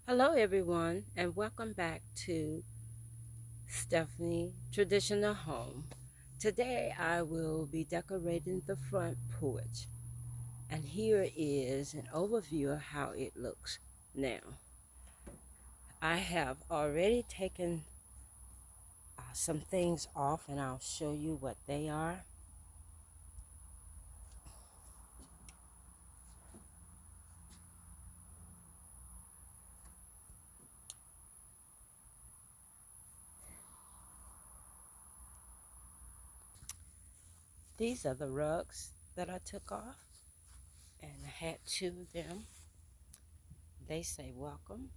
Hello, everyone, and welcome back to Stephanie Traditional Home. Today, I will be decorating the front porch, and here is an overview of how it looks now. I have already taken some things off, and I'll show you what they are. These are the rugs that I took off, and I had two of them. They say welcome.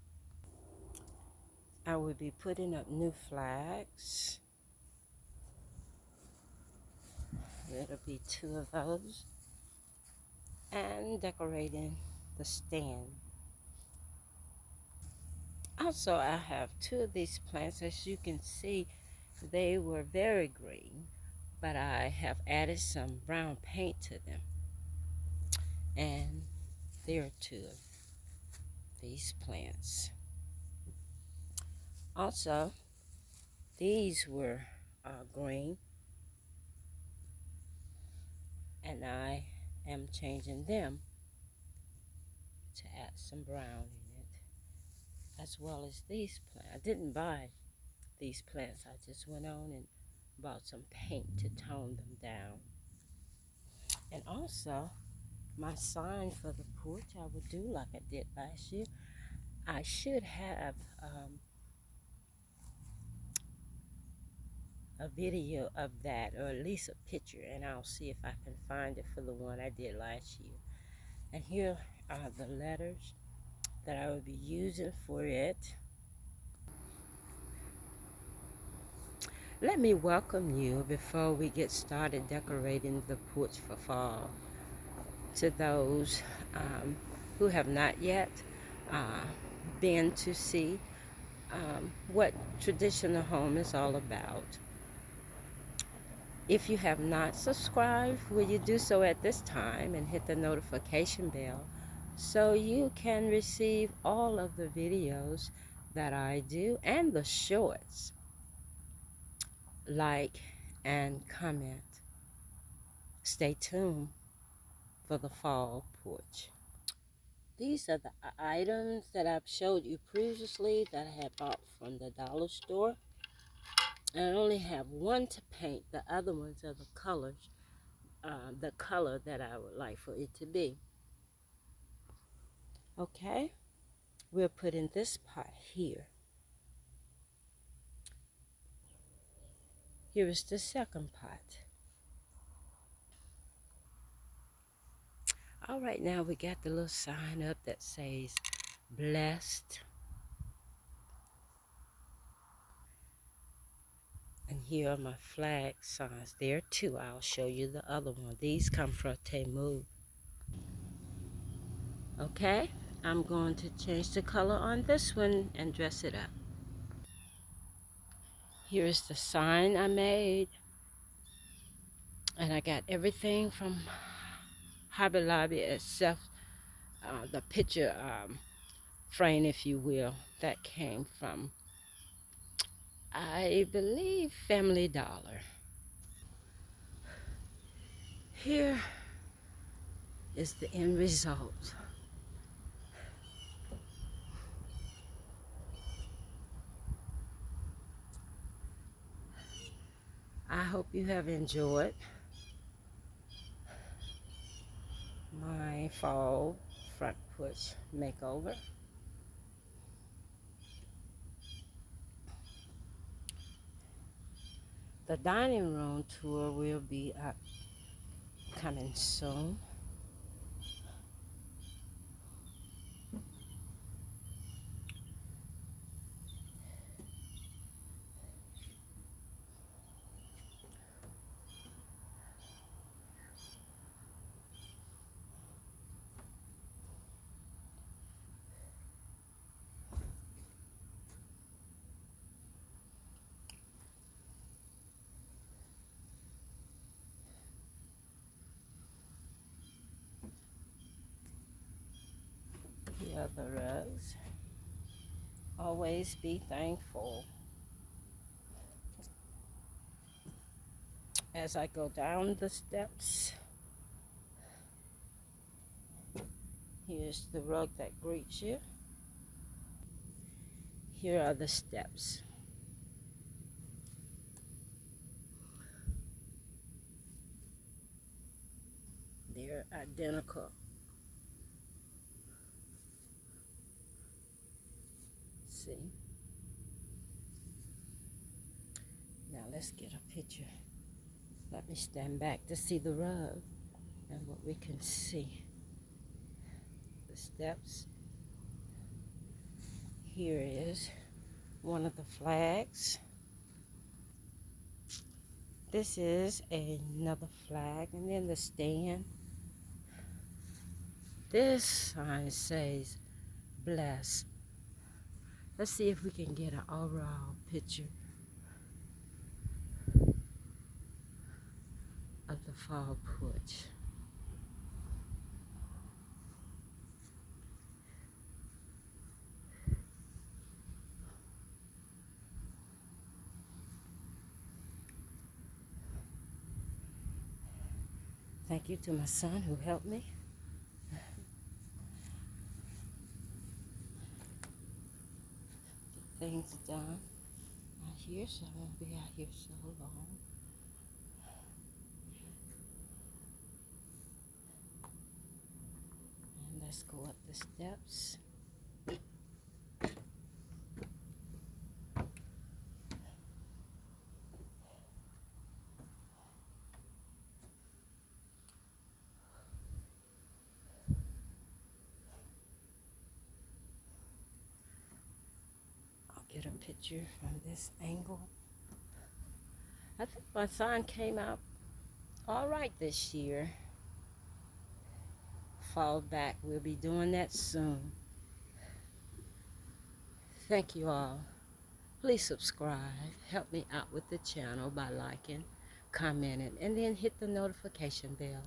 I will be putting up new flags. There'll be two of those. And decorating the stand. Also, I have two of these plants. As you can see, they were very green, but I have added some brown paint to them. And there are two of these plants. Also, these were green, and I am changing them to add some brown in it, as well as these plants. I didn't buy these plants. I just went on and bought some paint to tone them down. And also, my sign for the porch, I will do like I did last year. I should have a video of that, or at least a picture, and I'll see if I can find it for the one I did last year. And here are the letters that I will be using for it. Let me welcome you before we get started decorating the porch for fall. To those who have not yet uh, been to see what traditional home is all about. If you have not subscribed, will you do so at this time and hit the notification bell so you can receive all of the videos that I do and the shorts. Like and comment. Stay tuned for the fall porch. These are the items that I've showed you previously that I had bought from the dollar store. I only have one to paint. The other ones are the colors, the color that I would like for it to be. Okay, we're putting this pot here. Here is the second pot. All right, now we got the little sign up that says blessed. And here are my flag signs. There too. I'll show you the other one. These come from Temu. Okay, I'm going to change the color on this one and dress it up. Here's the sign I made. And I got everything from Hobby Lobby except the picture frame, if you will, that came from, I believe, Family Dollar. Here is the end result. I hope you have enjoyed my fall front porch makeover. The dining room tour will be coming soon. Here are the rugs. Always be thankful. As I go down the steps, here's the rug that greets you. Here are the steps. They're identical. See? Now let's get a picture. Let me stand back to see the rug and what we can see. The steps. Here is one of the flags. This is another flag, and then the stand. This sign says bless. Let's see if we can get an overall picture of the fall porch. Thank you to my son who helped me. Get things done out here, so I won't be out here so long. And let's go up the steps. Get a picture from this angle. I think my sign came out all right this year. Fall back, we'll be doing that soon. Thank you all. Please subscribe. Help me out with the channel by liking, commenting, and then hit the notification bell.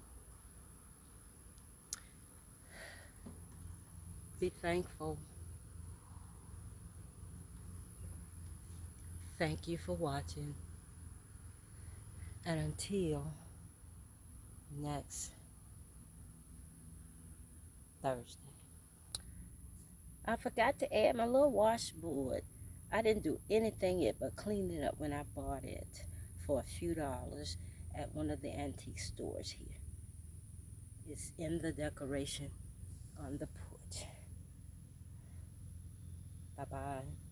Be thankful. Thank you for watching. And until next Thursday. I forgot to add my little washboard. I didn't do anything yet but clean it up when I bought it for a few dollars at one of the antique stores here. It's in the decoration on the porch. Bye-bye.